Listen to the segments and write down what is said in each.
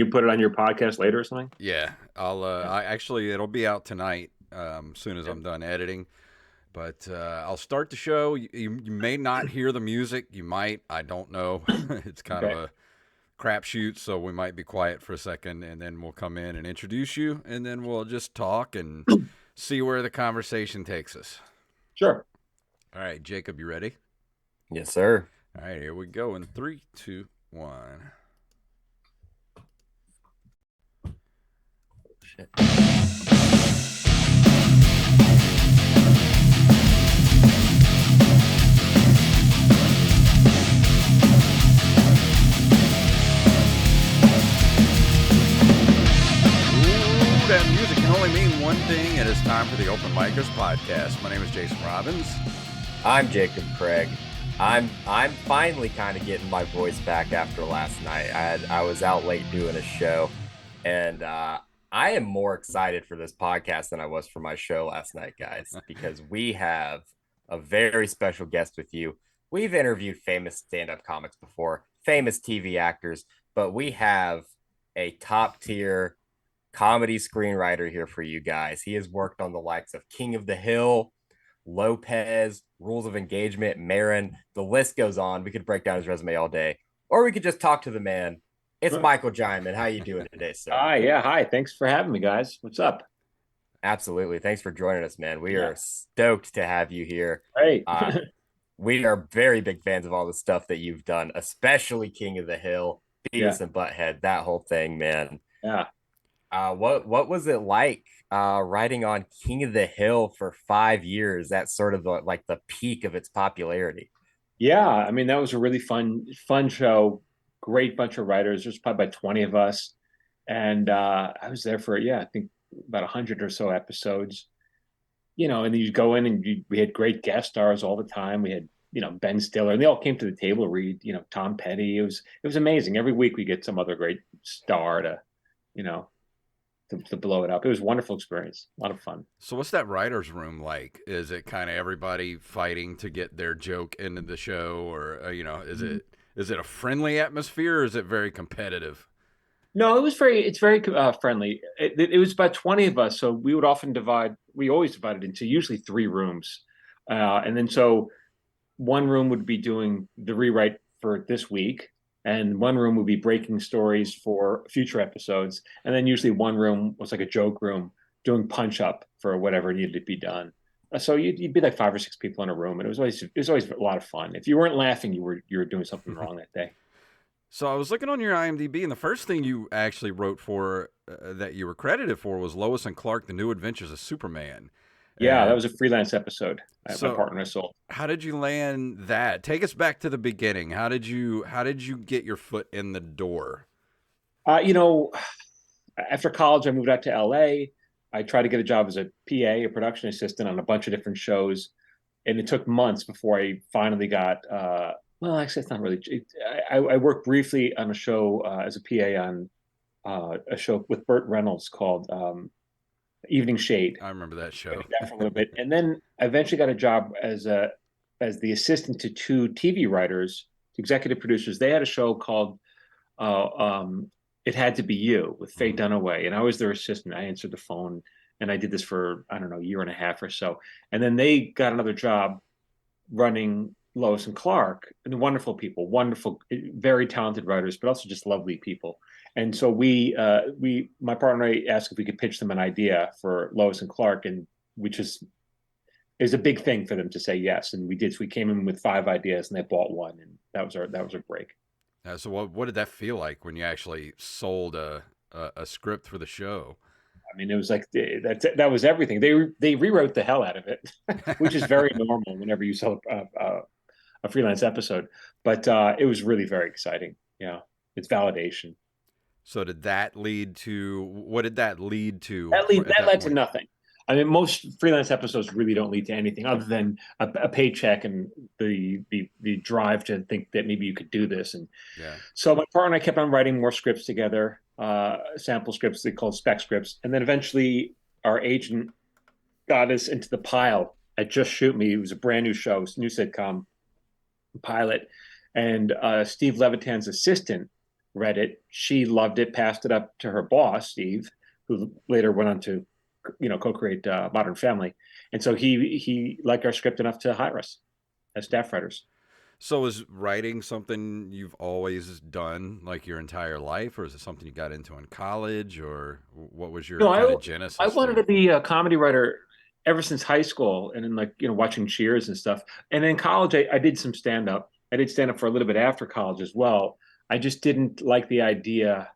you put it on your podcast later or something? Yeah, it'll be out tonight. As soon as I'm done editing. But I'll start the show. You may not hear the music. You might. I don't know. It's kind of Okay. a crapshoot, so we might be quiet for a second, and then we'll come in and introduce you, and then we'll just talk and see where the conversation takes us. Sure. All right, Jacob, you ready? Yes, sir. All right, here we go in 3, 2, 1. Shit. That music can only mean one thing, and it's time for the Open Micers Podcast. My name is Jason Robbins. I'm Jacob Craig. I'm finally kind of getting my voice back after last night. I was out late doing a show, and I am more excited for this podcast than I was for my show last night, guys, because we have a very special guest with you. We've interviewed famous stand-up comics before, famous TV actors, but we have a top-tier comedy screenwriter here for you guys. He has worked on the likes of King of the Hill, Lopez, Rules of Engagement, Marin. The list goes on. We could break down his resume all day, or we could just talk to the man. It's Michael Jamin. How you doing today, sir? Hi. Thanks for having me, guys. What's up? Absolutely. Thanks for joining us, man. We are stoked to have you here. Hey. We are very big fans of all the stuff that you've done, especially King of the Hill, Beavis and Butthead, that whole thing, man. Yeah. What was it like writing on King of the Hill for 5 years? That's sort of like the peak of its popularity. Yeah, I mean, that was a really fun show. Great bunch of writers. There's probably about 20 of us. And I was there for, I think about 100 or so episodes. And then you go in and we had great guest stars all the time. We had, Ben Stiller, and they all came to the table to read, Tom Petty. It was amazing. Every week we get some other great star to blow it up. It was a wonderful experience. A lot of fun. So what's that writer's room like? Is it kind of everybody fighting to get their joke into the show, or is it a friendly atmosphere, or is it very competitive? No, it's very friendly. It was about 20 of us, so we always divided into usually 3 rooms. And then so one room would be doing the rewrite for this week, and one room would be breaking stories for future episodes. And then usually one room was like a joke room doing punch up for whatever needed to be done. So you'd be like 5 or 6 people in a room, and it was always a lot of fun. If you weren't laughing, you were doing something wrong that day. So I was looking on your IMDb, and the first thing you actually wrote for that you were credited for was Lois and Clark: The New Adventures of Superman. Yeah, that was a freelance episode. My partner and I sold. How did you land that? Take us back to the beginning. How did you get your foot in the door? After college, I moved out to LA. I tried to get a job as a PA, a production assistant on a bunch of different shows, and it took months before I finally got. Well, actually, it's not really. I worked briefly on a show as a PA on a show with Burt Reynolds called Evening Shade. I remember that show. That for a little bit, and then I eventually got a job as the assistant to 2 TV writers, executive producers. They had a show called It Had to Be You with Faye Dunaway, and I was their assistant. I answered the phone, and I did this for, I don't know, a year and a half or so. And then they got another job running Lois and Clark, and wonderful people, wonderful, very talented writers, but also just lovely people. And so my partner and I asked if we could pitch them an idea for Lois and Clark, and it was a big thing for them to say yes. And we did. So we came in with 5 ideas, and they bought one, and that was our break. So what did that feel like when you actually sold a script for the show? I mean, it was like that was everything. They rewrote the hell out of it, which is very normal whenever you sell a freelance episode. But it was really very exciting. Yeah, it's validation. So did that lead to what did that lead to? That led to nothing. I mean, most freelance episodes really don't lead to anything other than a paycheck and the drive to think that maybe you could do this. And so my partner and I kept on writing more scripts together, sample scripts they call spec scripts, and then eventually our agent got us into the pile at Just Shoot Me. It was a brand new show, new sitcom pilot, and Steve Levitan's assistant read it. She loved it, passed it up to her boss, Steve, who later went on to, co-create Modern Family. And so he liked our script enough to hire us as staff writers. So is writing something you've always done like your entire life, or is it something you got into in college, or what was your No, kind of genesis I wanted there? to be a comedy writer ever since high school, and then watching Cheers and stuff. And in college, I did some stand up. I did stand up for a little bit after college as well. I just didn't like the idea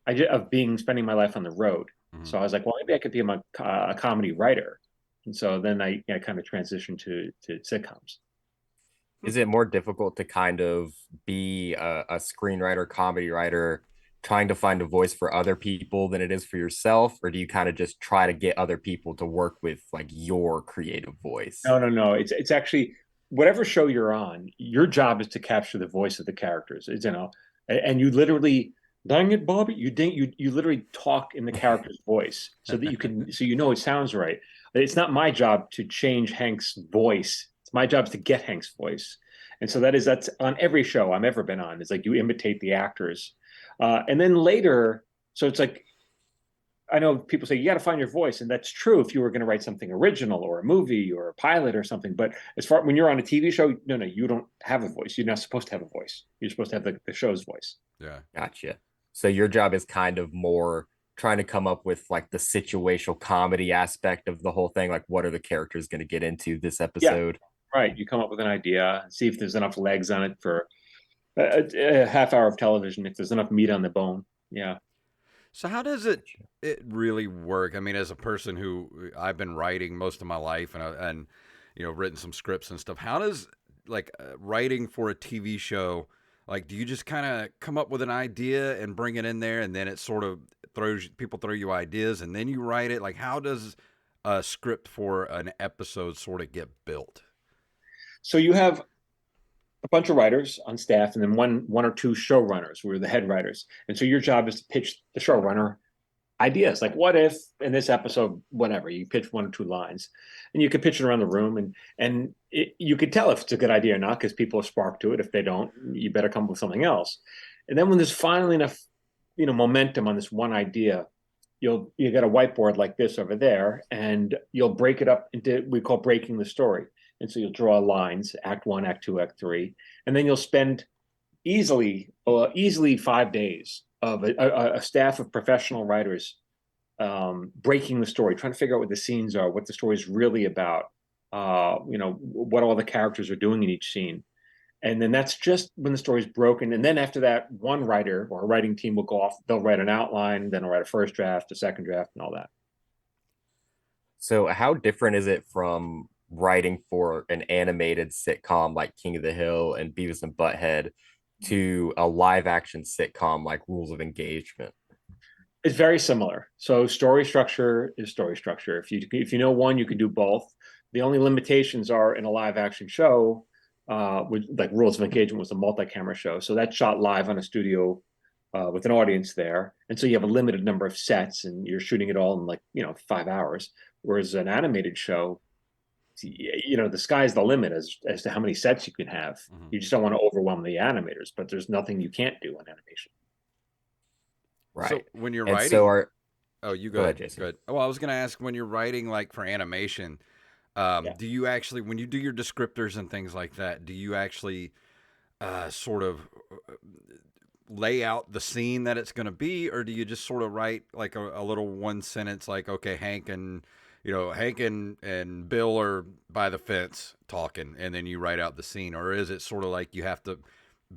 of spending my life on the road. Mhm. So I was like, well, maybe I could be a comedy writer. And so then I kind of transitioned to sitcoms. Is it more difficult to kind of be a screenwriter, comedy writer, trying to find a voice for other people than it is for yourself? Or do you kind of just try to get other people to work with like your creative voice? No, no, no. It's actually whatever show you're on, your job is to capture the voice of the characters. And you literally, dang it, Bobby, you literally talk in the character's voice so that it sounds right. It's not my job to change Hank's voice. It's my job to get Hank's voice. And so that's on every show I've ever been on. It's like you imitate the actors. And then later, so it's like I know people say you got to find your voice, and that's true if you were going to write something original or a movie or a pilot or something. But as far when you're on a TV show, no, you don't have a voice. You're not supposed to have a voice. You're supposed to have the show's voice. Yeah. Gotcha. So your job is kind of more trying to come up with like the situational comedy aspect of the whole thing. Like, what are the characters going to get into this Yeah, episode? right. You come up with an idea, see if there's enough legs on it for a half hour of television. If there's enough meat on the bone, yeah. So how does it really work? I mean, as a person who I've been writing most of my life and written some scripts and stuff, how does writing for a TV show, like, do you just kind of come up with an idea and bring it in there, and then it sort of throw you ideas, and then you write it? Like, how does a script for an episode sort of get built? So you have a bunch of writers on staff, and then one or two showrunners who are the head writers. And so your job is to pitch the showrunner ideas, like what if in this episode, whatever. You pitch one or two lines, and you could pitch it around the room, and you could tell if it's a good idea or not because people are sparked to it. If they don't, you better come up with something else. And then when there's finally enough, momentum on this one idea, you get a whiteboard like this over there, and you'll break it up into we call breaking the story. And so you'll draw lines, act one, act two, act three, and then you'll spend easily 5 days of a staff of professional writers breaking the story, trying to figure out what the scenes are, what the story is really about, what all the characters are doing in each scene. And then that's just when the story's broken. And then after that, one writer or a writing team will go off. They'll write an outline, then they'll write a first draft, a second draft, and all that. So how different is it from writing for an animated sitcom like King of the Hill and Beavis and Butthead to a live action sitcom like Rules of Engagement? It's very similar. So story structure is story structure. If you know one, you can do both. The only limitations are in a live action show, like Rules of Engagement was a multi-camera show. So that's shot live on a studio with an audience there. And so you have a limited number of sets and you're shooting it all in 5 hours. Whereas an animated show, the sky's the limit as to how many sets you can have. Mm-hmm. You just don't want to overwhelm the animators, but there's nothing you can't do in animation. Right. So when you're and writing, so you go ahead, Jason. Good. Well, I was going to ask, when you're writing like for animation, do you actually, when you do your descriptors and things like that, do you actually sort of lay out the scene that it's going to be, or do you just sort of write like a little one sentence, like, okay, Hank and Bill are by the fence talking, and then you write out the scene? Or is it sort of like you have to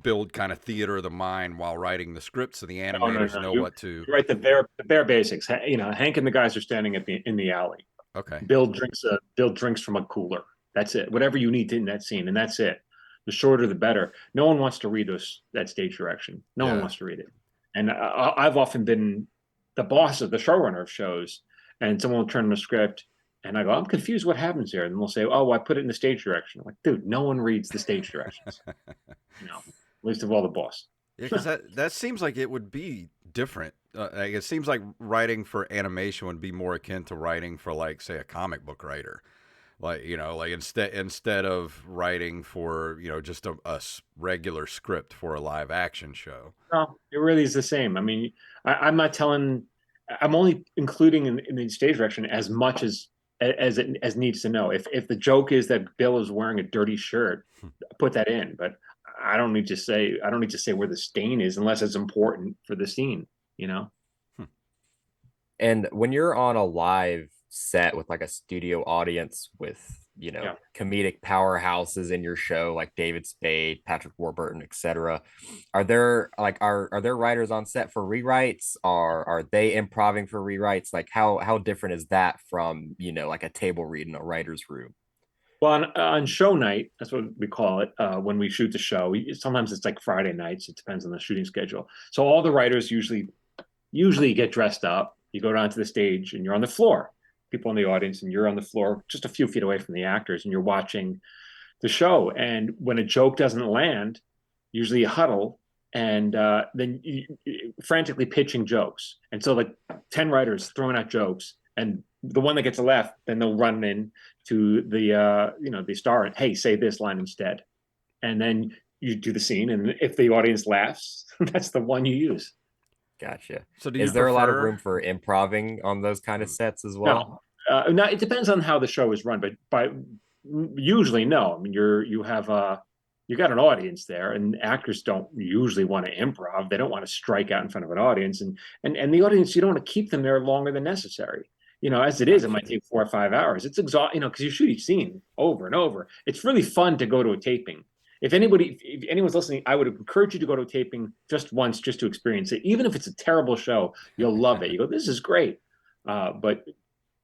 build kind of theater of the mind while writing the script so the animators know what to write? The bare basics. Hank and the guys are standing in the alley. Okay. Bill drinks from a cooler. That's it. Whatever you need in that scene, and that's it. The shorter, the better. No one wants to read that stage direction. No one wants to read it. And I've often been the boss of the showrunner of shows, and someone will turn the script, and I go, I'm confused. What happens here? And they'll say, oh, I put it in the stage direction. I'm like, dude, no one reads the stage directions. Least of all the boss. Yeah, because that seems like it would be different. It seems like writing for animation would be more akin to writing for, like, say, a comic book writer. Like, like instead of writing for, just a regular script for a live action show. No, it really is the same. I mean, I'm not telling. I'm only including in the stage direction as much as needs to know. If the joke is that Bill is wearing a dirty shirt, put that in. But I don't need to say where the stain is unless it's important for the scene. You know. And when you're on a live set with like a studio audience with, Yeah. comedic powerhouses in your show like David Spade, Patrick Warburton, etc., are there are there writers on set for rewrites? Are they improving for rewrites? Like how different is that from, like a table read in a writer's room? Well, on show night, that's what we call it. When we shoot the show, sometimes it's like Friday nights. It depends on the shooting schedule. So all the writers usually get dressed up. You go down to the stage and you're on the floor. People in the audience, and you're on the floor just a few feet away from the actors, and you're watching the show. And when a joke doesn't land, usually you huddle and then frantically pitching jokes. And so, like 10 writers throwing out jokes, and the one that gets left, then they'll run in to the star and, hey, say this line instead. And then you do the scene. And if the audience laughs, that's the one you use. Gotcha. So do you Is there a lot of prefer? room for improving on those kind of sets as well? No, now it depends on how the show is run, but usually no. I mean, you got an audience there, and actors don't usually want to improv. They don't want to strike out in front of an audience, and the audience, you don't want to keep them there longer than necessary. As it is, it might take 4 or 5 hours. It's exhausting, because you shoot each scene over and over. It's really fun to go to a taping. If anyone's listening, I would encourage you to go to a taping just once, just to experience it. Even if it's a terrible show, you'll love it. You go, this is great. But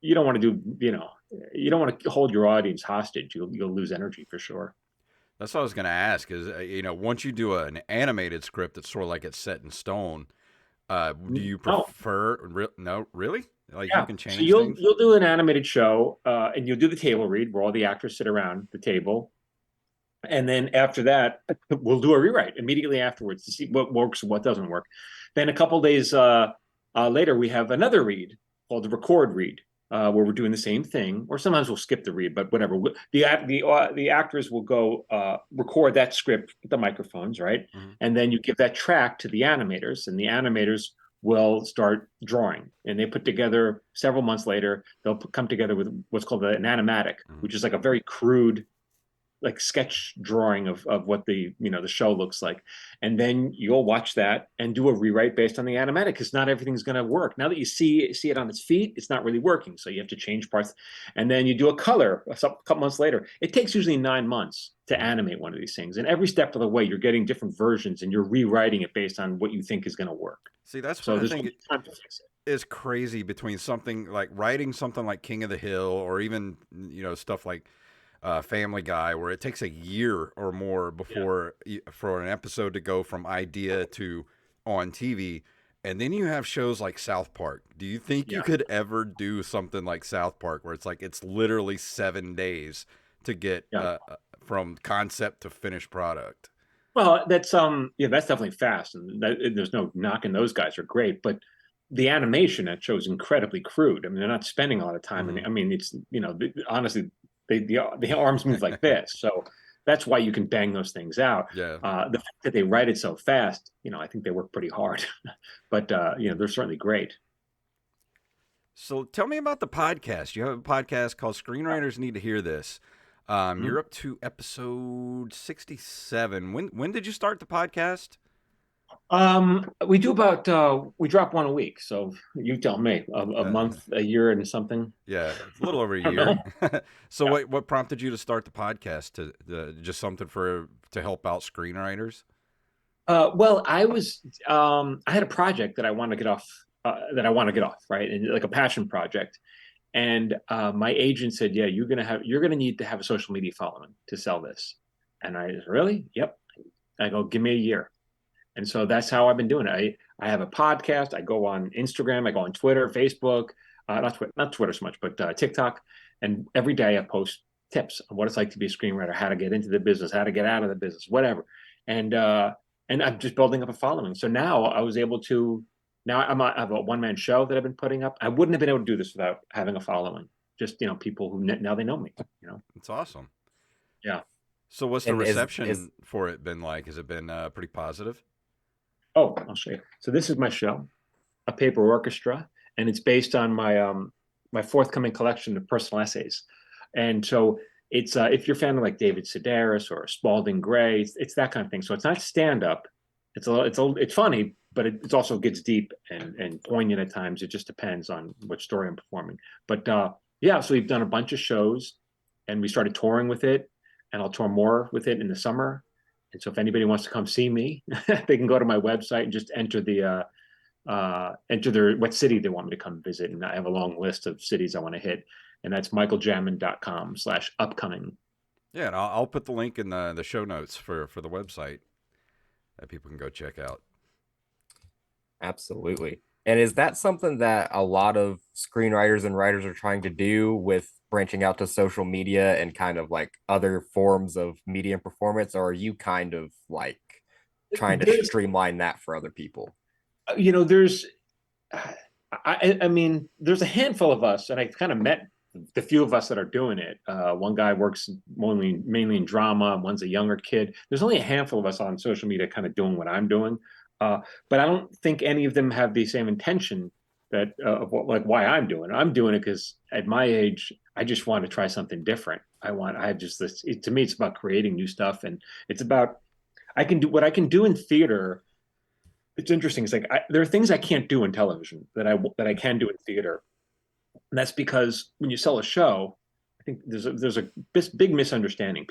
you don't want to you don't want to hold your audience hostage. You'll lose energy for sure. That's what I was going to ask. Is once you do an animated script that's sort of like it's set in stone, do you No, prefer? No, really? Like you yeah. can So change you'll things? you'll do an animated show, and you'll do the table read where all the actors sit around the table. And then after that, we'll do a rewrite immediately afterwards to see what works and what doesn't work. Then a couple days later, we have another read called the record read, where we're doing the same thing. Or sometimes we'll skip the read, but whatever. The actors will go record that script with the microphones, right? Mhm. And then you give that track to the animators, and the animators will start drawing. And they put together, several months later, they'll come together with what's called an animatic, which is like a very crude, like sketch drawing of what the show looks like. And then you'll watch that and do a rewrite based on the animatic, because not everything's going to work. Now that you see it on its feet, it's not really working, so you have to change parts. And then you do a color a couple months later. It takes usually 9 months to animate one of these things, and every step of the way you're getting different versions and you're rewriting it based on what you think is going to work. See, that's So what I there's think no time to fix it. is crazy between something like writing something like King of the Hill, or even stuff like Family Guy, where it takes a year or more before for an episode to go from idea to on TV. And then you have shows like South Park. Do you think you Yeah. could ever do something like South Park, where it's literally 7 days to get Yeah. From concept to finished product? Well, that's definitely fast, and there's no knocking those guys are great, but the animation that shows incredibly crude. I mean, they're not spending a lot of time, and I mean, it's honestly, the arms move like this, so that's why you can bang those things out. Yeah. The fact that they write it so fast, I think they work pretty hard, but they're certainly great. So tell me about the podcast. You have a podcast called Screenwriters Need to Hear This. Mhm. You're up to episode 67. When did you start the podcast? We do we drop one a week, so you tell me, a Uh, month, a year, and something. yeah, it's a little over a I don't year. know. So Yeah. what prompted you to start the podcast? To just something to help out screenwriters? Well, I had a project that I want to get off, right? And like a passion project. And my agent said, "Yeah, you're gonna need to have a social media following to sell this." And I said, "Really? Yep." I go, "Give me a year." And so that's how I've been doing it. I have a podcast. I go on Instagram. I go on Twitter, Facebook, not Twitter so much, but TikTok. And every day I post tips on what it's like to be a screenwriter, how to get into the business, how to get out of the business, whatever. And I'm just building up a following. So now I was able to. Now I have a one-man show that I've been putting up. I wouldn't have been able to do this without having a following. just people who now they know me. It's awesome. Yeah. So what's the And reception for it been like? Has it been pretty positive? Oh, I'll show you. So this is my show, A Paper Orchestra, and it's based on my forthcoming collection of personal essays. And so it's if you're a fan of like David Sedaris or Spalding Gray, it's that kind of thing. So it's not stand up. It's funny, but it also gets deep and poignant at times. It just depends on what story I'm performing. But yeah, so we've done a bunch of shows, and we started touring with it, and I'll tour more with it in the summer. And so if anybody wants to come see me, they can go to my website and just enter their what city they want me to come visit, and I have a long list of cities I want to hit, and that's michaeljamin.com/upcoming. Yeah, and I'll put the link in the show notes for the website that people can go check out. Absolutely. And is that something that a lot of screenwriters and writers are trying to do with branching out to social media and kind of like other forms of media and performance, or are you kind of like trying to streamline that for other people? There's I mean, there's a handful of us, and I kind of met the few of us that are doing it. One guy works mainly in drama, and one's a younger kid. There's only a handful of us on social media kind of doing what I'm doing. But I don't think any of them have the same intention that of why I'm doing it. I'm doing it because at my age, I just want to try something different. I have just this. To me, it's about creating new stuff, and it's about I can do what I can do in theater. It's interesting. It's like there are things I can't do in television that I can do in theater, and that's because when you sell a show, I think there's a big misunderstanding.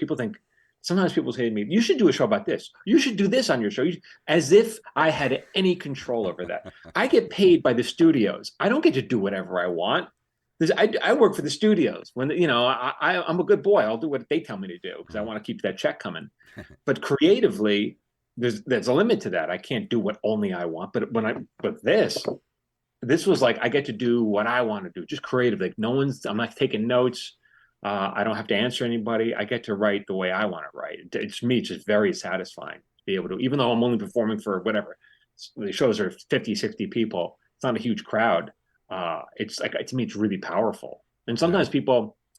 Sometimes people say to me, "You should do a show about this. You should do this on your show," as if I had any control over that. I get paid by the studios. I don't get to do whatever I want. I work for the studios. When I'm a good boy. I'll do what they tell me to do because I want to keep that check coming. But creatively, there's a limit to that. I can't do what only I want. But this was like I get to do what I want to do, just creative. Like I'm not taking notes. I don't have to answer anybody. I get to write the way I want to write. It's me. It's just very satisfying to be able to, even though I'm only performing for whatever, the shows are 50, 60 people. It's not a huge crowd. It's like, to me, it's really powerful. And sometimes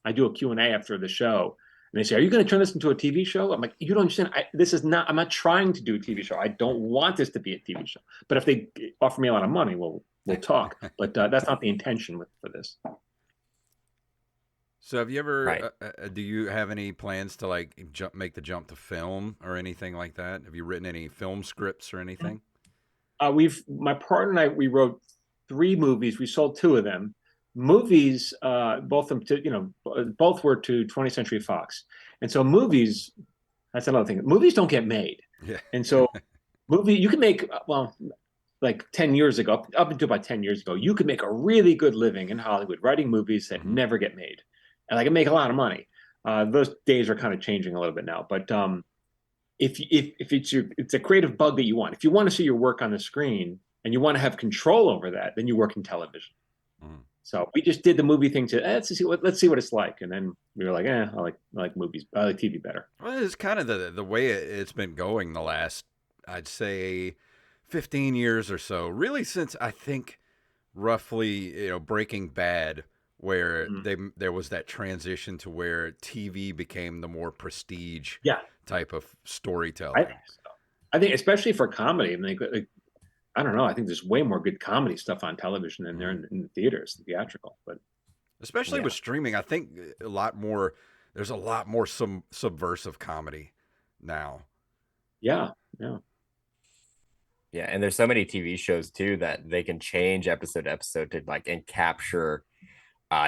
I do a Q&A after the show, and they say, "Are you going to turn this into a TV show?" I'm like, "You don't understand. I'm not trying to do a TV show. I don't want this to be a TV show. But if they offer me a lot of money, we'll talk. But that's not the intention for this." So have you ever, do you have any plans to like make the jump to film or anything like that? Have you written any film scripts or anything? My partner and I, we wrote 3 movies. We sold 2 of them. Movies, both were to 20th Century Fox. And so movies, that's another thing. Movies don't get made. Yeah. And so you can make, like 10 years ago, up until about 10 years ago, you could make a really good living in Hollywood writing movies that never get made. And I can make a lot of money. Those days are kind of changing a little bit now. But if it's a creative bug that you want, if you want to see your work on the screen and you want to have control over that, then you work in television. So we just did the movie thing let's see what it's like. And then we were like, I like movies. I like TV better. Well, it's kind of the way it's been going the last, I'd say, 15 years or so. Really, since I think roughly, Breaking Bad, where there was that transition to where TV became the more prestige type of storytelling. I think especially for comedy, I mean, like, I don't know. I think there's way more good comedy stuff on television than there in the theaters, the theatrical. But especially with streaming, I think there's a lot more subversive comedy now. Yeah, and there's so many TV shows too that they can change episode to episode to like and capture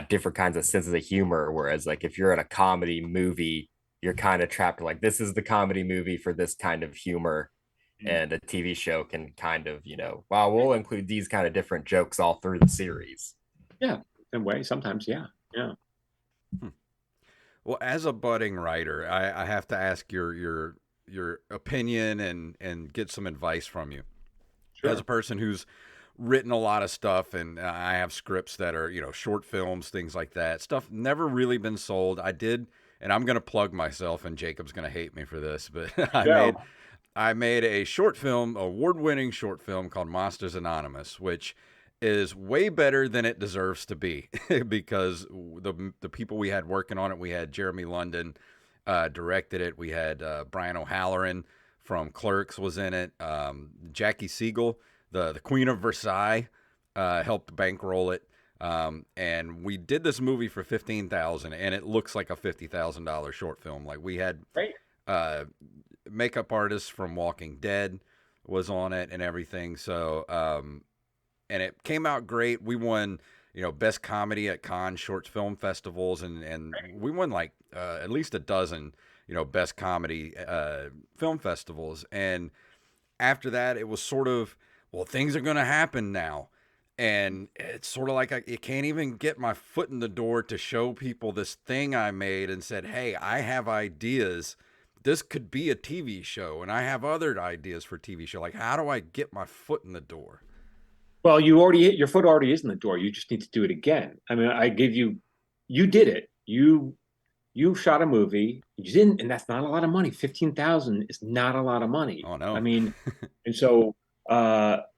different kinds of senses of humor. Whereas like if you're in a comedy movie, you're kind of trapped like this is the comedy movie for this kind of humor. And a TV show can kind of, we'll include these kind of different jokes all through the series. Yeah, in a way, sometimes, yeah. Well, as a budding writer, I have to ask your opinion and get some advice from you. Sure. As a person who's written a lot of stuff, and I have scripts that are, short films, things like that. Stuff never really been sold. I did, and I'm going to plug myself, and Jacob's going to hate me for this, but I made a short film, award-winning short film called Monsters Anonymous, which is way better than it deserves to be because the people we had working on it, we had Jeremy London directed it. We had Brian O'Halloran from Clerks was in it. Jackie Siegel, the Queen of Versailles, helped bankroll it. And we did this movie for $15,000, and it looks like a $50,000 short film. Like we had makeup artists from Walking Dead was on it and everything. So, and it came out great. We won, best comedy at Cannes short film festivals, and we won like at least a dozen, best comedy film festivals. And after that, it was sort of, well, things are going to happen now. And it's sort of like I can't even get my foot in the door to show people this thing I made and said, hey, I have ideas. This could be a TV show, and I have other ideas for TV show. Like, how do I get my foot in the door? Well, your foot already is in the door. You just need to do it again. I mean, you did it. You shot a movie. You didn't, and that's not a lot of money. 15,000 is not a lot of money. Oh no. I mean, and so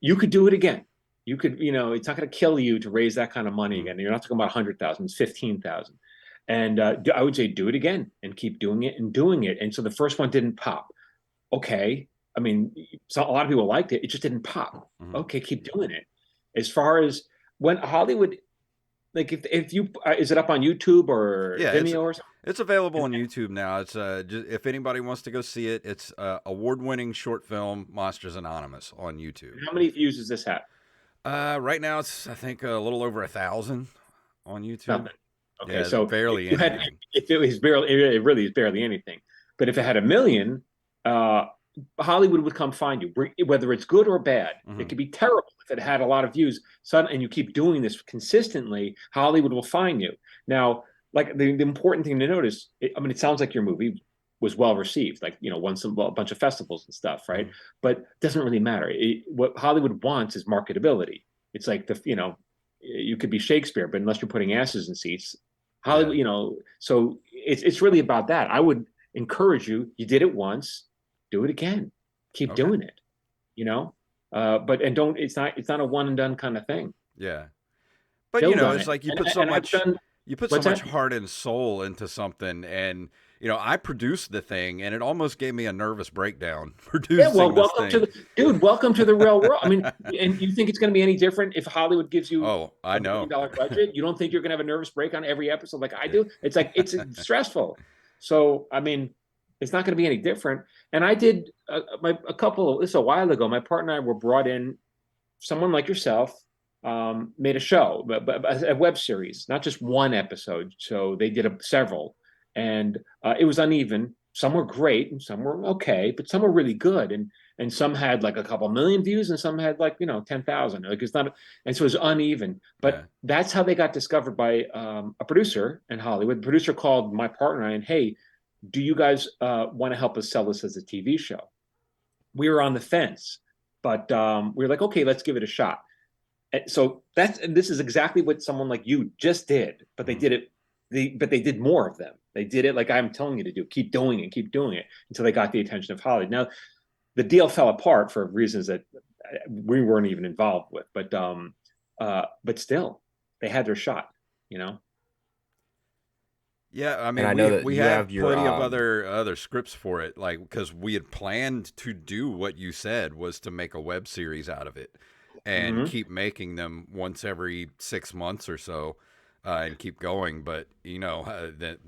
you could do it again. You could, it's not going to kill you to raise that kind of money again. You're not talking about 100,000. It's 15,000. And I would say do it again and keep doing it and doing it. And so the first one didn't pop. Okay. I mean, a lot of people liked it. It just didn't pop. Okay, keep doing it. As far as when Hollywood, like if you, is it up on YouTube or Vimeo or something? It's available on YouTube now. It's just, if anybody wants to go see it, it's award-winning short film Monsters Anonymous on YouTube. How many views does this have? Right now it's I think a little over 1,000 on YouTube. Nothing. Okay, Yeah, so barely if it was barely, it really is barely anything. But if it had 1 million, Hollywood would come find you, whether it's good or bad. It could be terrible if it had a lot of views. And you keep doing this consistently, Hollywood will find you. Now, like the important thing to notice, it sounds like your movie was well received, like won a bunch of festivals and stuff, right? But it doesn't really matter. What Hollywood wants is marketability. It's like you could be Shakespeare, but unless you're putting asses in seats, Hollywood, so it's really about that. I would encourage you. You did it once, do it again, keep doing it, but don't. It's not a one and done kind of thing. Yeah, but it's like you put so much heart and soul into something, and I produced the thing, and it almost gave me a nervous breakdown producing welcome to the real world. I mean, and you think it's going to be any different if Hollywood gives you $1 million budget? You don't think you're going to have a nervous break on every episode like I do? It's like it's stressful. So I mean, it's not going to be any different. And I did this a while ago. My partner and I were brought in. Someone like yourself made a show, a web series, not just one episode. So they did several. And it was uneven. Some were great and some were okay, but some were really good. And some had like a couple million views and some had like, 10,000. Like it's not, and so it was uneven. But that's how they got discovered by a producer in Hollywood. The producer called my partner and, hey, do you guys want to help us sell this as a TV show? We were on the fence, but we were like, okay, let's give it a shot. And so this is exactly what someone like you just did, but they did it. But they did more of them. They did it like I'm telling you to do. Keep doing it until they got the attention of Hollywood. Now, the deal fell apart for reasons that we weren't even involved with. But still, they had their shot. Yeah, I mean, I know we have plenty of other scripts for it, like because we had planned to do what you said was to make a web series out of it and keep making them once every 6 months or so. And keep going, but that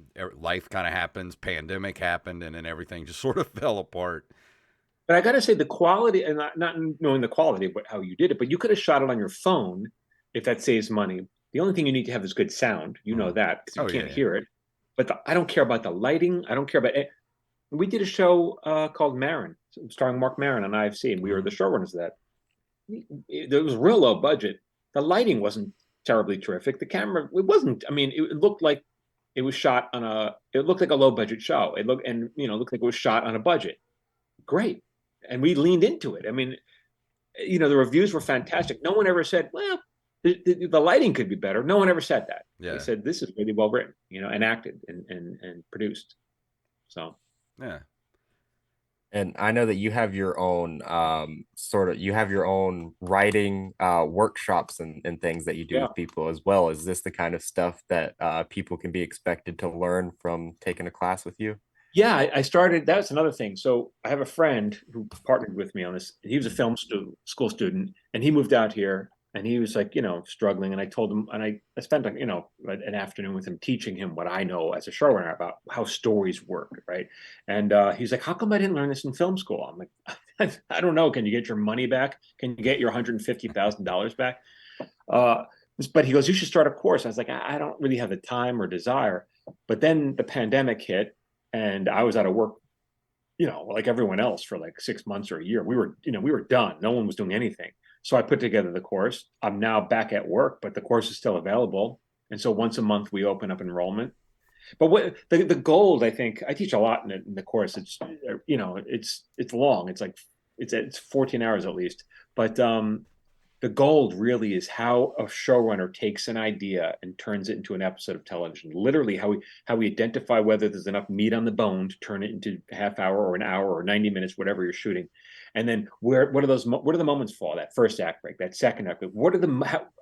life kind of happens. Pandemic happened, and then everything just sort of fell apart. But I got to say, the quality, and not knowing the quality of how you did it, but you could have shot it on your phone if that saves money. The only thing you need to have is good sound. You know that because you can't hear it. But I don't care about the lighting. I don't care about it. We did a show called Maron, starring Mark Maron on IFC, and we were the showrunners of that. It was real low budget. The lighting wasn't terribly terrific. The camera, it wasn't. I mean, it looked like it was shot on it looked like a low budget show. It looked like it was shot on a budget. Great. And we leaned into it. I mean, the reviews were fantastic. No one ever said, well, the lighting could be better. No one ever said that. Yeah. They said, this is really well written, and acted and produced. So. Yeah. And I know that you have your own you have your own writing workshops and things that you do Yeah. with people as well. Is this the kind of stuff that people can be expected to learn from taking a class with you? Yeah, I started. That's another thing. So I have a friend who partnered with me on this. He was a film school student, and he moved out here, and he was like, struggling. And I told him, and I spent like, an afternoon with him teaching him what I know as a showrunner about how stories work, right? And he's like, "How come I didn't learn this in film school?" I'm like, "I don't know. Can you get your money back? Can you get your $150,000 back?" Uh, but he goes, "You should start a course." I was like, I don't really have the time or desire." But then the pandemic hit, and I was out of work, like everyone else for like 6 months or a year. We were done. No one was doing anything. So I put together the course. I'm now back at work, but the course is still available. And so once a month we open up enrollment. But what the goal, I think, I teach a lot in the course. It's long. It's 14 hours at least. But the gold really is how a showrunner takes an idea and turns it into an episode of television. Literally, how we identify whether there's enough meat on the bone to turn it into a half hour or an hour or 90 minutes, whatever you're shooting. And then where do the moments fall? That first act break, that second act break.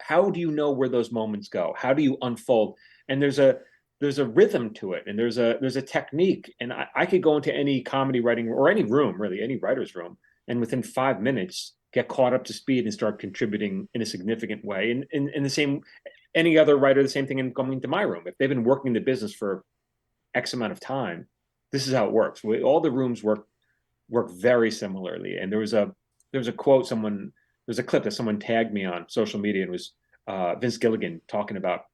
How do you know where those moments go? How do you unfold? And there's a rhythm to it, and there's a technique. And I could go into any comedy writing or any room, really, any writer's room, and within 5 minutes get caught up to speed and start contributing in a significant way. And in the same, any other writer, the same thing in coming to my room. If they've been working the business for X amount of time, this is how it works. All the rooms work very similarly. And there was a quote there's a clip that someone tagged me on social media, and it was Vince Gilligan talking about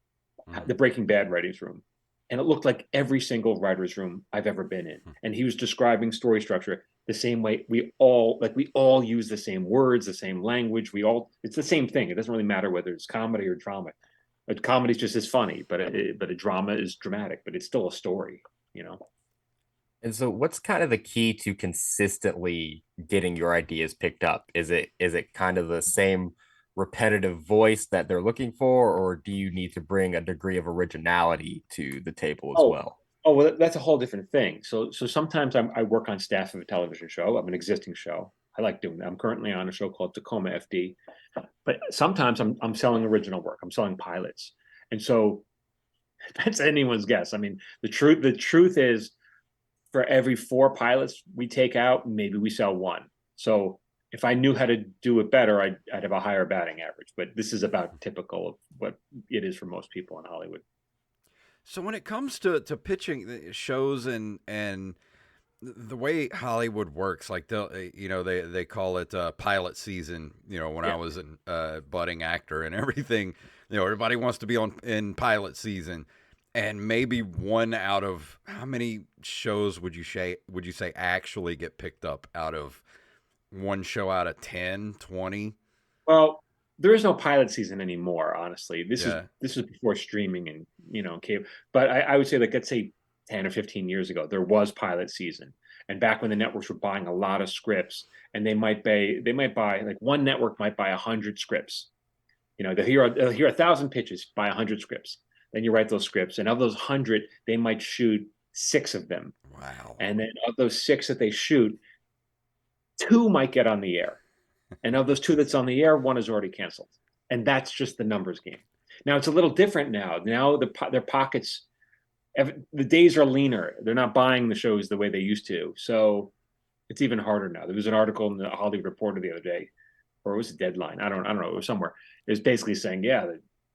the Breaking Bad writers room. And it looked like every single writer's room I've ever been in. And he was describing story structure the same way. We all use the same words, the same language. It's the same thing. It doesn't really matter whether it's comedy or drama. But comedy is just as funny, but a drama is dramatic, but it's still a story. And so what's kind of the key to consistently getting your ideas picked up? Is it kind of the same repetitive voice that they're looking for, or do you need to bring a degree of originality to the table as Oh, well? oh, well, that's a whole different thing. So sometimes I work on staff of a television show. I'm an existing show. I like doing that. I'm currently on a show called Tacoma F.D. But sometimes I'm selling original work. I'm selling pilots, and so that's anyone's guess. I mean, the truth is, for every 4 pilots we take out, maybe we sell one. So if I knew how to do it better, I'd have a higher batting average. But this is about typical of what it is for most people in Hollywood. So when it comes to pitching shows and the way Hollywood works, like they call it pilot season. When I Yeah. was a budding actor and everything, everybody wants to be in pilot season, and maybe one out of how many shows would you say actually get picked up out of one show out of 10, 20? Well, there is no pilot season anymore, honestly. This is Yeah. this is before streaming and cable. But I would say, like, let's say 10 or 15 years ago, there was pilot season. And back when the networks were buying a lot of scripts, and they might buy, like, one network might buy 100 scripts. They'll hear 1,000 pitches, buy 100 scripts. Then you write those scripts, and of those 100, they might shoot 6 of them. Wow. And then of those 6 that they shoot, 2 might get on the air. And of those 2 that's on the air, 1 is already canceled. And that's just the numbers game. Now it's a little different now. Now their pockets, the days are leaner. They're not buying the shows the way they used to. So it's even harder now. There was an article in the Hollywood Reporter the other day, or it was a Deadline. I don't know. It was somewhere. It was basically saying, yeah,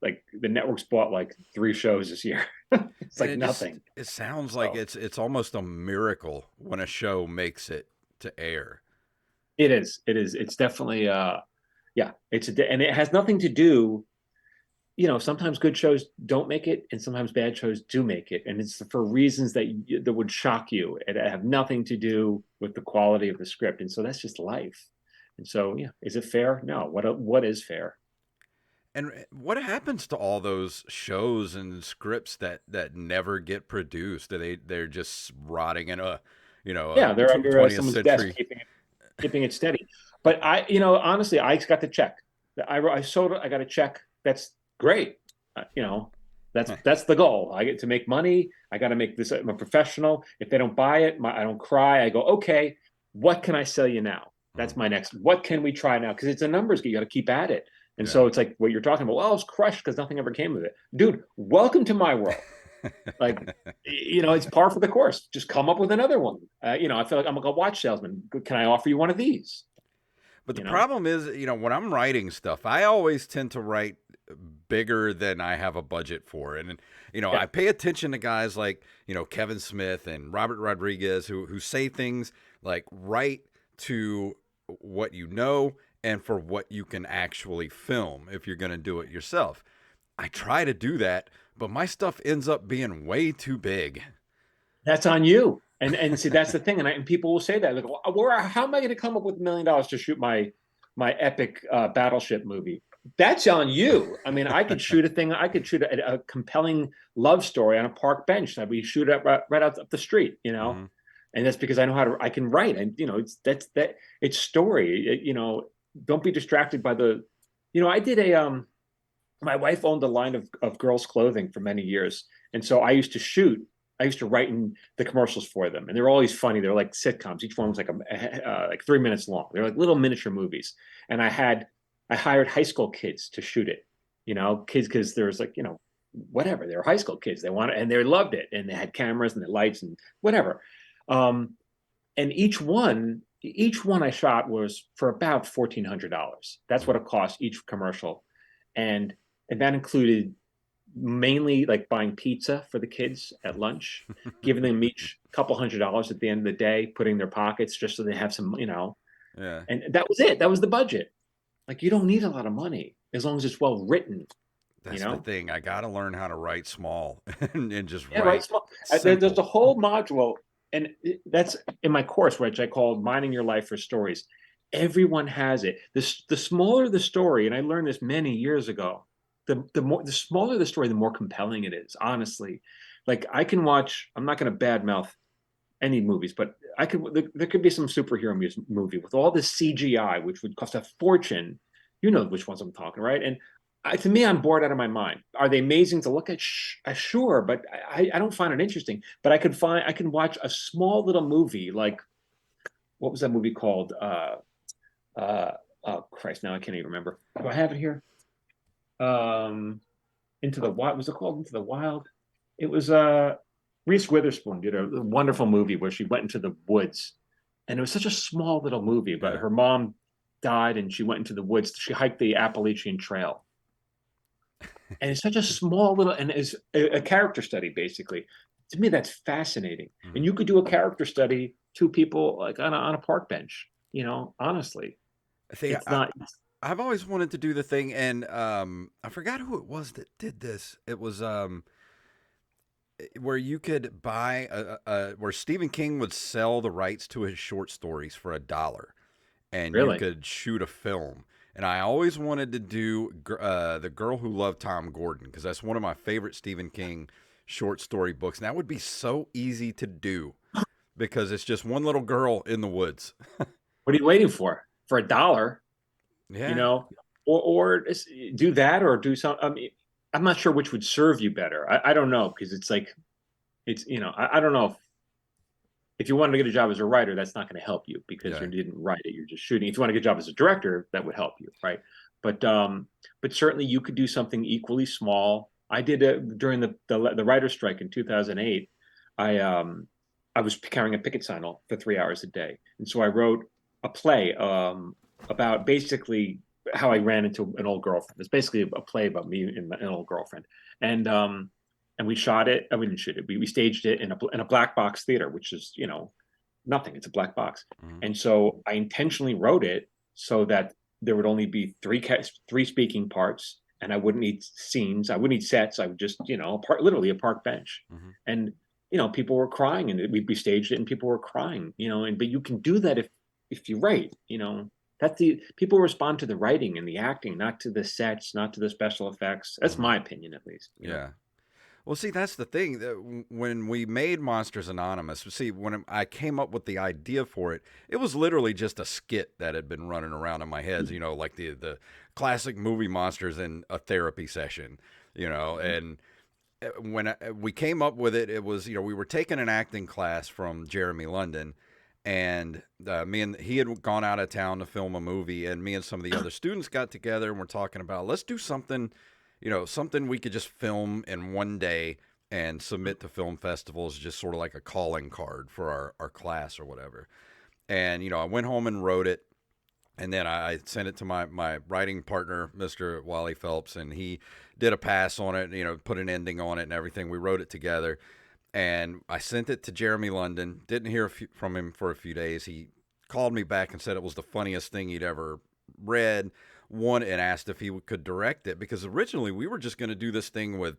like the networks bought like 3 shows this year. It's And like nothing. it sounds like So it's almost a miracle when a show makes it to air. it is. It is. It's definitely yeah. And it has nothing to do. Sometimes good shows don't make it, and sometimes bad shows do make it, and it's for reasons that would shock you. It have nothing to do with the quality of the script, and so that's just life. And so, yeah, is it fair? No. What is fair? And what happens to all those shows and scripts that never get produced? They're just rotting in a Yeah, they're under 20th someone's desk, century. keeping it steady. But honestly, I got the check. I sold it. I got a check. That's great. That's the goal. I get to make money. I got to make this. I'm a professional. If they don't buy it, I don't cry. I go, okay. what can I sell you now? That's my next. What can we try now? Because it's a numbers game. You got to keep at it. And so it's like what you're talking about. Well, I was crushed because nothing ever came of it. Dude, welcome to my world. Like, it's par for the course. Just come up with another one. I feel like I'm like a watch salesman. Can I offer you one of these? But the problem is, when I'm writing stuff, I always tend to write bigger than I have a budget for. And, I pay attention to guys like, Kevin Smith and Robert Rodriguez who say things like write to what you know and for what you can actually film if you're going to do it yourself. I try to do that, but my stuff ends up being way too big. That's on you. And see, that's the thing. And people will say that, like, how am I going to come up with $1 million to shoot my epic battleship movie? That's on you. I mean, I could shoot a thing. I could shoot a compelling love story on a park bench that we shoot it right out up the street, Mm-hmm. And that's because I know I can write. And, it's story. Don't be distracted by I did my wife owned a line of girls' clothing for many years. And so I used to write in the commercials for them. And they were always funny. They're like sitcoms. Each one was like 3 minutes long. They're like little miniature movies. And I hired high school kids to shoot it, kids, because there was whatever. They were high school kids. They wanted, and they loved it. And they had cameras and the lights and whatever. And each one I shot was for about $1,400. That's what it cost each commercial. And that included mainly like buying pizza for the kids at lunch, giving them each a couple $100 at the end of the day, putting in their pockets just so they have some, Yeah. And that was it. That was the budget. Like, you don't need a lot of money as long as it's well written. That's the thing. I got to learn how to write small and just write small. There's a whole module, and that's in my course, which I call Mining Your Life for Stories. Everyone has it. The smaller the story, and I learned this many years ago, the smaller the story, the more compelling it is, honestly. Like, I can watch, I'm not going to badmouth any movies, but there could be some superhero movie with all this CGI, which would cost a fortune. You know which ones I'm talking, right? And to me, I'm bored out of my mind. Are they amazing to look at? Sure, but I don't find it interesting. But I can watch a small little movie, like, what was that movie called? Oh Christ, now I can't even remember. Do I have it here? Into the Wild. Was it called Into the Wild? It was Reese Witherspoon did a wonderful movie where she went into the woods, and it was such a small little movie, but her mom died and she went into the woods. She hiked the Appalachian Trail. And it's such a small little, and it's a character study, basically. To me, that's fascinating. Mm-hmm. And you could do a character study, two people like on a park bench, honestly. I've always wanted to do the thing, and I forgot who it was that did this. It was where you could buy where Stephen King would sell the rights to his short stories for $1, and you could shoot a film. And I always wanted to do The Girl Who Loved Tom Gordon, because that's one of my favorite Stephen King short story books. And that would be so easy to do because it's just one little girl in the woods. What are you waiting for? For $1? Yeah. Or do that, or do some. I mean, I'm not sure which would serve you better. I don't know, because it's like, I don't know if you wanted to get a job as a writer, that's not going to help you because you didn't write it. You're just shooting. If you want to get a job as a director, that would help you, right? But certainly you could do something equally small. I did during the writer's strike in 2008. I was carrying a picket sign for 3 hours a day, and so I wrote a play about basically how I ran into an old girlfriend. It's basically a play about me and an old girlfriend, and we shot it. We didn't shoot it. We staged it in a black box theater, which is, nothing. It's a black box. Mm-hmm. And so I intentionally wrote it so that there would only be three speaking parts, and I wouldn't need scenes. I wouldn't need sets. I would just, literally a park bench. Mm-hmm. And, people were crying, and we staged it and people were crying, but you can do that if you write, that's people respond to the writing and the acting, not to the sets, not to the special effects. That's my opinion, at least. Yeah. Well, see, that's the thing. When we made Monsters Anonymous, when I came up with the idea for it, it was literally just a skit that had been running around in my head, like the classic movie monsters in a therapy session, and when we came up with it, it was, we were taking an acting class from Jeremy London, And he had gone out of town to film a movie, and me and some of the other students got together and we're talking about, let's do something, something we could just film in one day and submit to film festivals, just sort of like a calling card for our class or whatever. And, I went home and wrote it. And then I sent it to my writing partner, Mr. Wally Phelps, and he did a pass on it, put an ending on it and everything. We wrote it together. And I sent it to Jeremy London. Didn't hear from him for a few days. He called me back and said it was the funniest thing he'd ever read. And asked if he could direct it, because originally we were just going to do this thing with,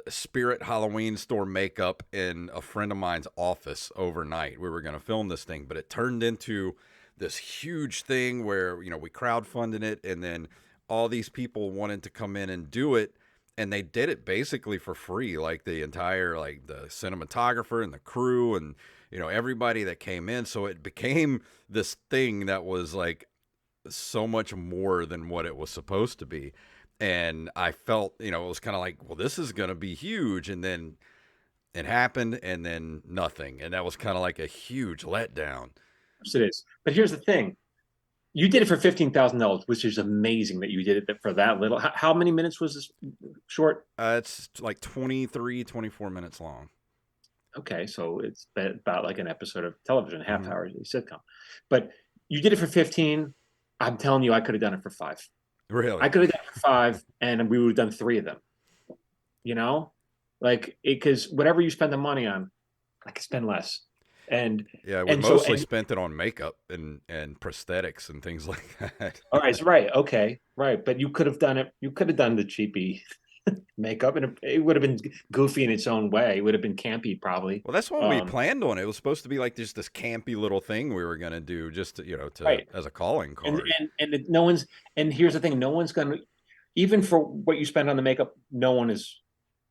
Spirit Halloween store makeup in a friend of mine's office overnight. We were going to film this thing, but it turned into this huge thing where, we crowdfunded it, and then all these people wanted to come in and do it. And they did it basically for free, like the entire, like the cinematographer and the crew and, everybody that came in. So it became this thing that was like so much more than what it was supposed to be. And I felt, it was kind of like, well, this is going to be huge. And then it happened, and then nothing. And that was kind of like a huge letdown. Yes, it is. But here's the thing. You did it for $15,000, which is amazing that you did it for that little. How many minutes was this short? It's like 23, 24 minutes long. Okay, so it's about like an episode of television, a half hour sitcom. But you did it for 15. I'm telling you, I could have done it for 5. Really? I could have done it for 5, and we would have done 3 of them. Because whatever you spend the money on, I could spend less. And yeah, we mostly spent it on makeup and prosthetics and things like that. All right, right, okay, right. But you could have done it. You could have done the cheapy makeup, and it would have been goofy in its own way. It would have been campy, probably. Well, that's what we planned on. It was supposed to be like just this campy little thing we were going to do, just to, as a calling card. And no one's. And here's the thing: no one's going to, even for what you spend on the makeup. No one is.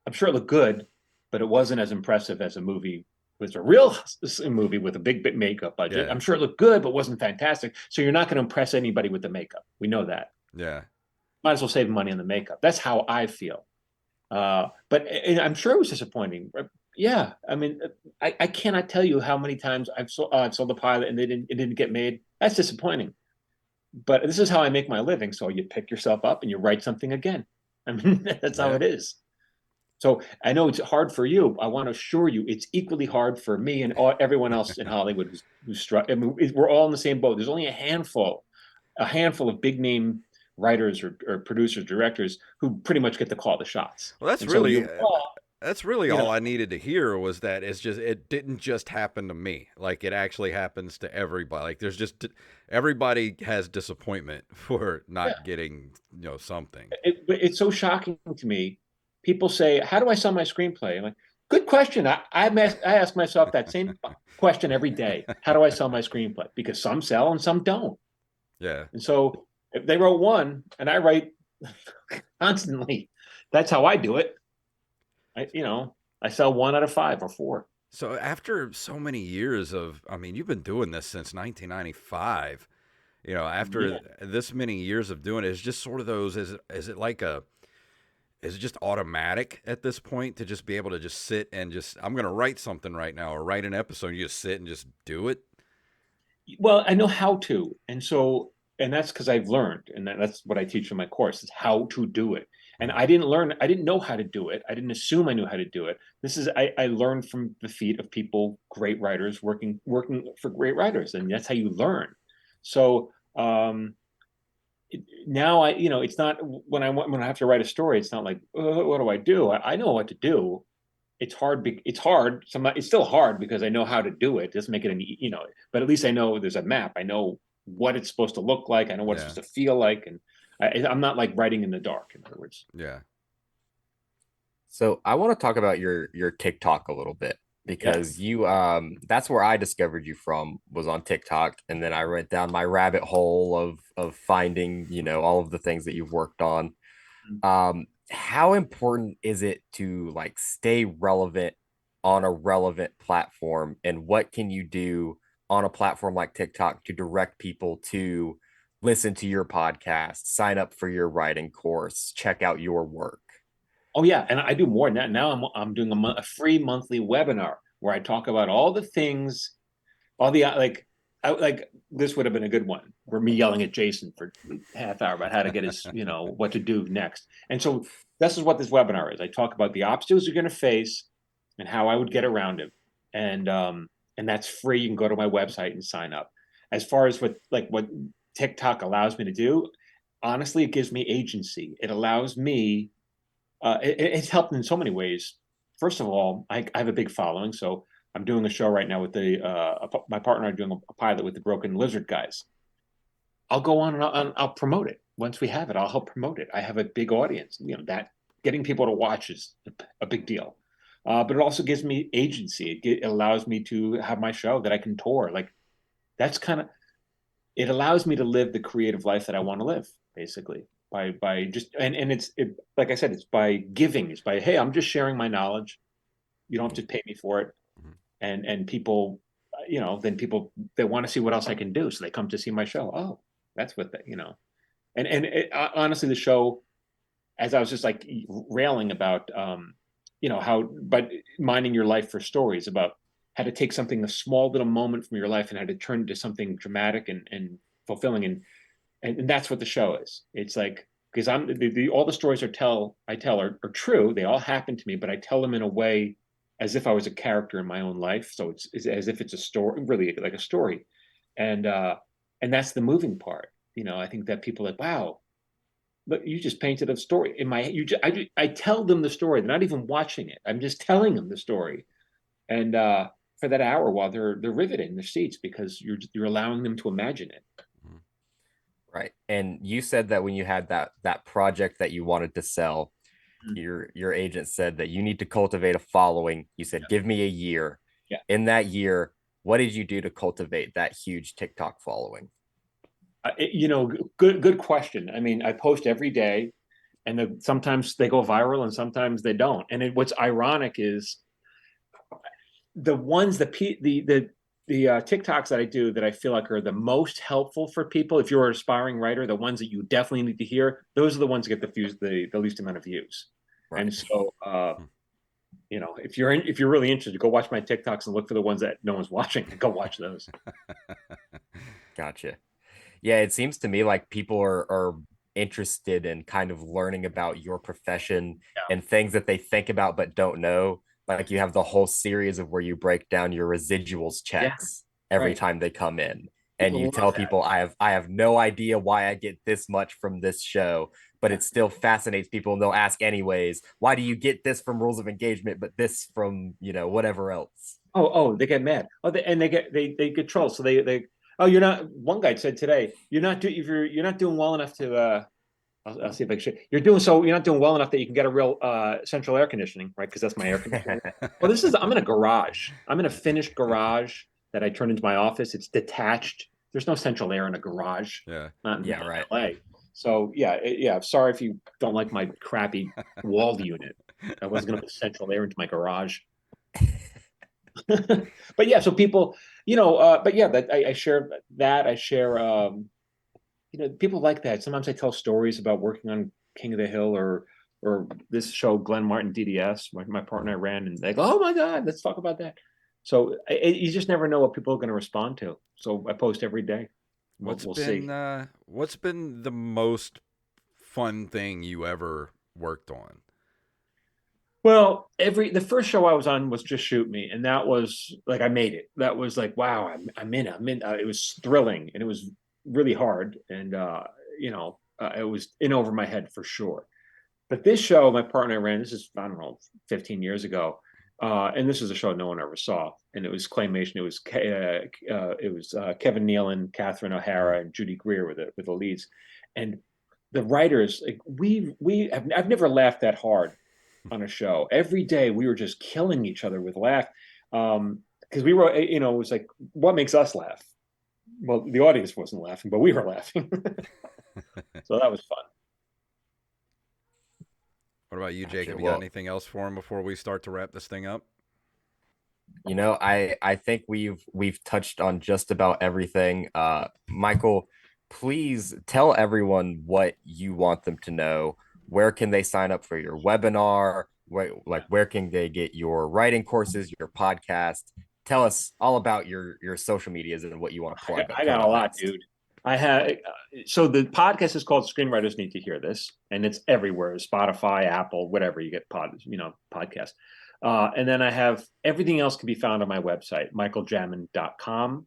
I'm sure it looked good, but it wasn't as impressive as a movie. It's a real movie with a big makeup budget. Yeah. I'm sure it looked good, but wasn't fantastic. So you're not going to impress anybody with the makeup. We know that. Yeah. Might as well save money on the makeup. That's how I feel. But I'm sure it was disappointing. Yeah. I mean, I cannot tell you how many times I've sold the pilot and it didn't get made. That's disappointing. But this is how I make my living. So you pick yourself up and you write something again. I mean, that's how it is. So I know it's hard for you. I want to assure you it's equally hard for me and everyone else in Hollywood who's struck. I mean, we're all in the same boat. There's only a handful of big name writers or producers, directors who pretty much get to call the shots. Well, that's really all I needed to hear was that it didn't just happen to me. Like it actually happens to everybody. Like there's just everybody has disappointment for not getting something. It's so shocking to me. People say, how do I sell my screenplay? I'm like, good question. I ask myself that same question every day. How do I sell my screenplay? Because some sell and some don't. Yeah. And so if they wrote one and I write constantly, that's how I do it. I sell 1 out of 5 or 4. So after so many years you've been doing this since 1995, after this many years of doing it, it's just sort of those, is it just automatic at this point to just be able to just sit and I'm going to write something right now or write an episode and you just sit and just do it? Well, I know how to. And that's because I've learned, and that's what I teach in my course is how to do it. And I didn't know how to do it. I didn't assume I knew how to do it. I learned from the feet of people, great writers working for great writers. And that's how you learn. So, now it's not when I have to write a story, it's not like, what do I do? I know what to do. It's hard. It's hard. It's still hard because I know how to do it. It doesn't make it but at least I know there's a map. I know what it's supposed to look like. I know what it's supposed to feel like. And I'm not like writing in the dark, in other words. Yeah. So I want to talk about your TikTok a little bit, because you that's where I discovered you from, was on TikTok, and then I went down my rabbit hole of finding all of the things that you've worked on. How important is it to like stay relevant on a relevant platform, and what can you do on a platform like TikTok to direct people to listen to your podcast, sign up for your writing course, check out your work? Oh yeah, and I do more than that. Now I'm doing a free monthly webinar where I talk about all the things all the like this would have been a good one where me yelling at Jason for half hour about how to get his, what to do next. And so this is what this webinar is. I talk about the obstacles you're going to face and how I would get around it. And that's free. You can go to my website and sign up. As far as what TikTok allows me to do, honestly, it gives me agency. It allows me, it's helped in so many ways. First of all, I have a big following. So I'm doing a show right now with my partner. I'm doing a pilot with the Broken Lizard guys. I'll go on and I'll promote it. Once we have it, I'll help promote it. I have a big audience. That getting people to watch is a big deal. But it also gives me agency. It allows me to have my show that I can tour. Like that's it allows me to live the creative life that I want to live, basically. By just and it's like I said, it's by giving. It's by, hey, I'm just sharing my knowledge. You don't have to pay me for it. And people, then people, they want to see what else I can do, so they come to see my show. Oh, that's what honestly, the show, as I was just like railing about, but minding your life for stories about how to take something, a small little moment from your life, and how to turn it into something dramatic and fulfilling, and that's what the show is. It's like, because all the stories I tell are true. They all happen to me, but I tell them in a way as if I was a character in my own life. So it's as if it's a story, really like a story. And that's the moving part. I think that people are like, wow, look, you just painted a story in my, I tell them the story. They're not even watching it. I'm just telling them the story. And for that hour while they're riveted in their seats, because you're allowing them to imagine it. Right. And you said that when you had that project that you wanted to sell, your agent said that you need to cultivate a following. You said, give me a year. Yeah. In that year, what did you do to cultivate that huge TikTok following? Good question. I mean, I post every day, and sometimes they go viral and sometimes they don't. And what's ironic is the ones, the TikToks that I do that I feel like are the most helpful for people. If you're an aspiring writer, the ones that you definitely need to hear, those are the ones that get the least amount of views. Right. And so, if you're really interested, go watch my TikToks and look for the ones that no one's watching, and go watch those. Gotcha. Yeah, it seems to me like people are interested in kind of learning about your profession and things that they think about but don't know. Like you have the whole series of where you break down your residuals checks every time they come in. And you tell people, I have no idea why I get this much from this show, but it still fascinates people, and they'll ask anyways, why do you get this from Rules of Engagement, but this from, whatever else? Oh, they get mad. Oh, they get trolls. So they you're not. One guy said today, you're not doing well enough to. I'll see if I can. You're not doing well enough that you can get a real central air conditioning, right? Because that's my air conditioning. Well, I'm in a garage. I'm in a finished garage that I turned into my office. It's detached. There's no central air in a garage. Not in LA. So yeah. Sorry if you don't like my crappy walled unit. I wasn't going to put central air into my garage. But yeah, so people, but yeah, that I share that. I share. People like that. Sometimes I tell stories about working on King of the Hill or this show, Glenn Martin DDS, my partner and I ran, and they go, oh my God, let's talk about that. So you just never know what people are going to respond to. So I post every day. We'll see. What's been the most fun thing you ever worked on? Well, the first show I was on was Just Shoot Me, and that was like I made it. That was like, wow, I'm in. It was thrilling, and it was really hard, and it was in over my head for sure. But this show, my partner and I ran, this is, I don't know, 15 years ago, and this was a show no one ever saw, and it was claymation. It was Kevin Nealon, Catherine O'Hara, and Judy Greer with the leads, and the writers. Like I've never laughed that hard on a show. Every day we were just killing each other with laugh, because we were, it was like, what makes us laugh? Well, the audience wasn't laughing, but we were laughing. So that was fun. What about you, Jake? Have you got anything else for him before we start to wrap this thing up? I think we've touched on just about everything. Michael, please tell everyone what you want them to know. Where can they sign up for your webinar? Where can they get your writing courses, your podcast, tell us all about your social medias and what you want to plug. I got a lot, next. Dude. I have so the podcast is called Screenwriters Need to Hear This, and it's everywhere: Spotify, Apple, whatever you get podcasts. And then I have everything else can be found on my website, michaeljamin.com.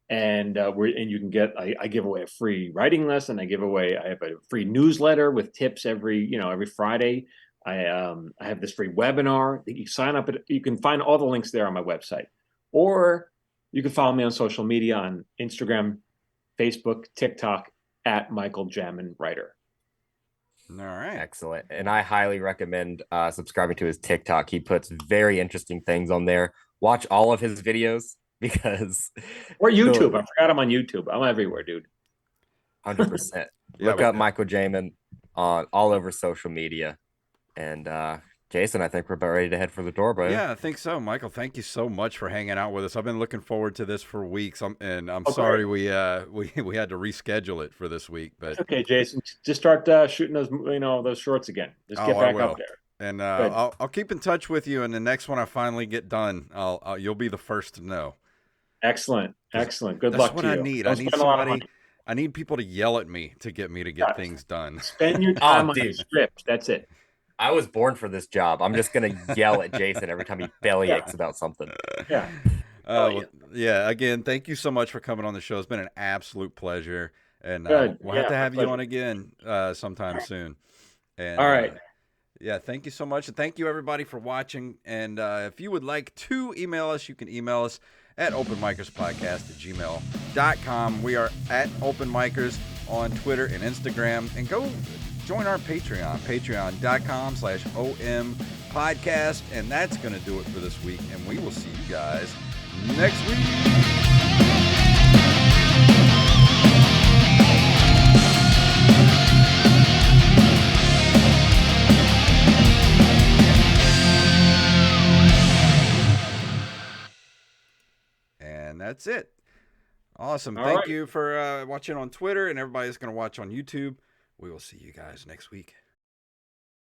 And you can get I give away a free writing lesson. I have a free newsletter with tips every Friday. I have this free webinar that you sign up at. You can find all the links there on my website, or you can follow me on social media on Instagram, Facebook, TikTok at Michael Jamin Writer. All right. Excellent. And I highly recommend subscribing to his TikTok. He puts very interesting things on there. Watch all of his videos because or YouTube. I forgot I'm on YouTube. I'm everywhere, dude. 100%. Look up Michael Jamin on all over social media. And Jason, I think we're about ready to head for the door, bro. Yeah, I think so. Michael, thank you so much for hanging out with us. I've been looking forward to this for weeks. I'm sorry we had to reschedule it for this week, but okay, Jason, just start shooting those shorts again. Just get back up there. And I'll keep in touch with you. And the next one I finally get done, you'll be the first to know. Excellent. Good luck to you. That's what I need. I need somebody. I need people to yell at me to get things done. Spend your time on the script. That's it. I was born for this job. I'm just gonna yell at Jason every time he bellyaches about something. Yeah. Again, thank you so much for coming on the show. It's been an absolute pleasure, and we'll have to have you on again sometime soon. And, all right. Thank you so much, and thank you everybody for watching. And if you would like to email us, you can email us at openmicerspodcast@gmail.com. We are at OpenMicers on Twitter and Instagram, and go join our Patreon, patreon.com/ompodcast. And that's going to do it for this week. And we will see you guys next week. And that's it. Awesome. Thank you for watching on Twitter, and everybody's going to watch on YouTube. We will see you guys next week.